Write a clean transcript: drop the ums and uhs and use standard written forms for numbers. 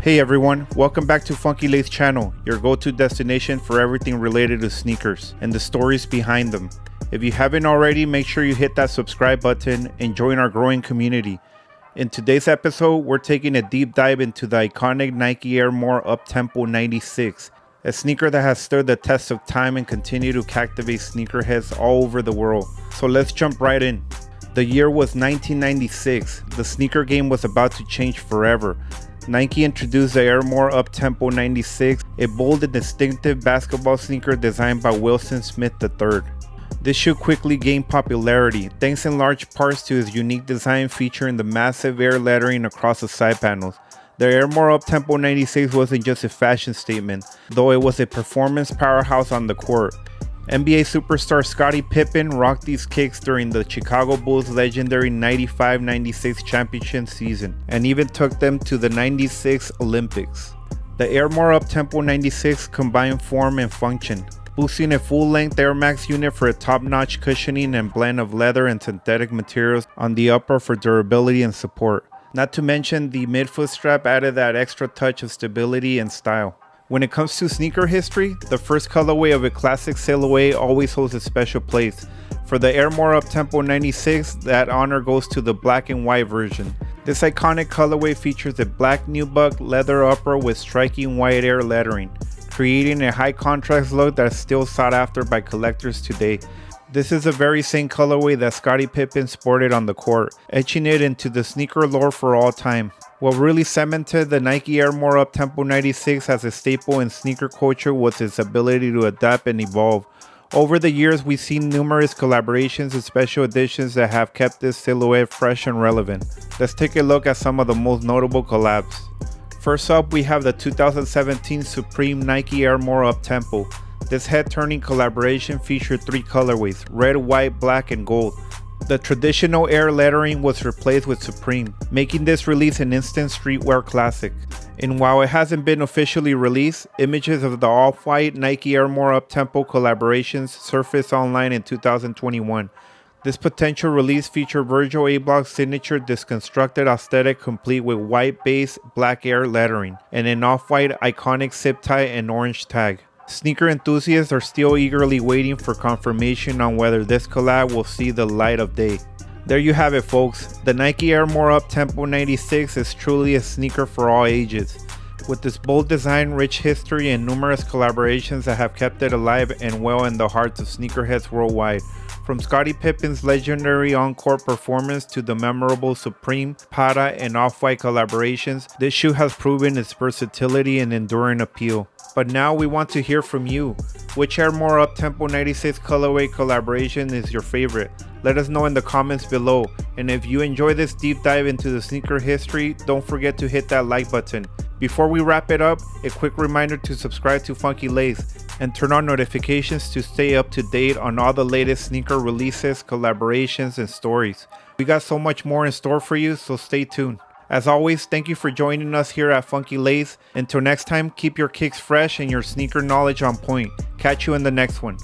Hey everyone, welcome back to FUNKYLACE channel, your go-to destination for everything related to sneakers and the stories behind them. If you haven't already, make sure you hit that subscribe button and join our growing community. In today's episode, we're taking a deep dive into the iconic Nike Air More Uptempo 96, a sneaker that has stood the test of time and continue to captivate sneakerheads all over the world. So let's jump right in. The year was 1996. The sneaker game was about to change forever. Nike introduced the Air More Uptempo 96, a bold and distinctive basketball sneaker designed by Wilson Smith III. This shoe quickly gained popularity, thanks in large parts to its unique design featuring the massive air lettering across the side panels. The Air More Uptempo 96 wasn't just a fashion statement, though it was a performance powerhouse on the court. NBA superstar Scottie Pippen rocked these kicks during the Chicago Bulls' legendary 95-96 championship season, and even took them to the 96 Olympics. The Air More Uptempo 96 combined form and function, boosting a full-length Air Max unit for a top-notch cushioning and blend of leather and synthetic materials on the upper for durability and support. Not to mention, the midfoot strap added that extra touch of stability and style. When it comes to sneaker history, the first colorway of a classic silhouette always holds a special place. For the Air More Uptempo 96, that honor goes to the black and white version. This iconic colorway features a black nubuck leather upper with striking white air lettering, creating a high contrast look that is still sought after by collectors today. This is the very same colorway that Scottie Pippen sported on the court, etching it into the sneaker lore for all time. What really cemented the Nike Air More Uptempo 96 as a staple in sneaker culture was its ability to adapt and evolve. Over the years, we've seen numerous collaborations and special editions that have kept this silhouette fresh and relevant. Let's take a look at some of the most notable collabs. First up, we have the 2017 Supreme Nike Air More Uptempo. This head-turning collaboration featured three colorways: red, white, black, and gold. The traditional air lettering was replaced with Supreme, making this release an instant streetwear classic. And while it hasn't been officially released, images of the off-white Nike Air More Uptempo collaborations surfaced online in 2021. This potential release featured Virgil Abloh's signature disconstructed aesthetic complete with white base, black air lettering, and an off-white iconic zip tie and orange tag. Sneaker enthusiasts are still eagerly waiting for confirmation on whether this collab will see the light of day. There you have it, folks. The Nike Air More Uptempo 96 is truly a sneaker for all ages. With this bold design, rich history, and numerous collaborations that have kept it alive and well in the hearts of sneakerheads worldwide. From Scottie Pippen's legendary on-court performance to the memorable Supreme, Patta, and Off-White collaborations, this shoe has proven its versatility and enduring appeal. But now we want to hear from you. Which Air More Uptempo 96 colorway collaboration is your favorite? Let us know in the comments below. And if you enjoy this deep dive into the sneaker history, don't forget to hit that like button. Before we wrap it up, a quick reminder to subscribe to FUNKYLACE and turn on notifications to stay up to date on all the latest sneaker releases, collaborations, and stories. We got so much more in store for you, so stay tuned. As always, thank you for joining us here at FUNKYLACE. Until next time, keep your kicks fresh and your sneaker knowledge on point. Catch you in the next one.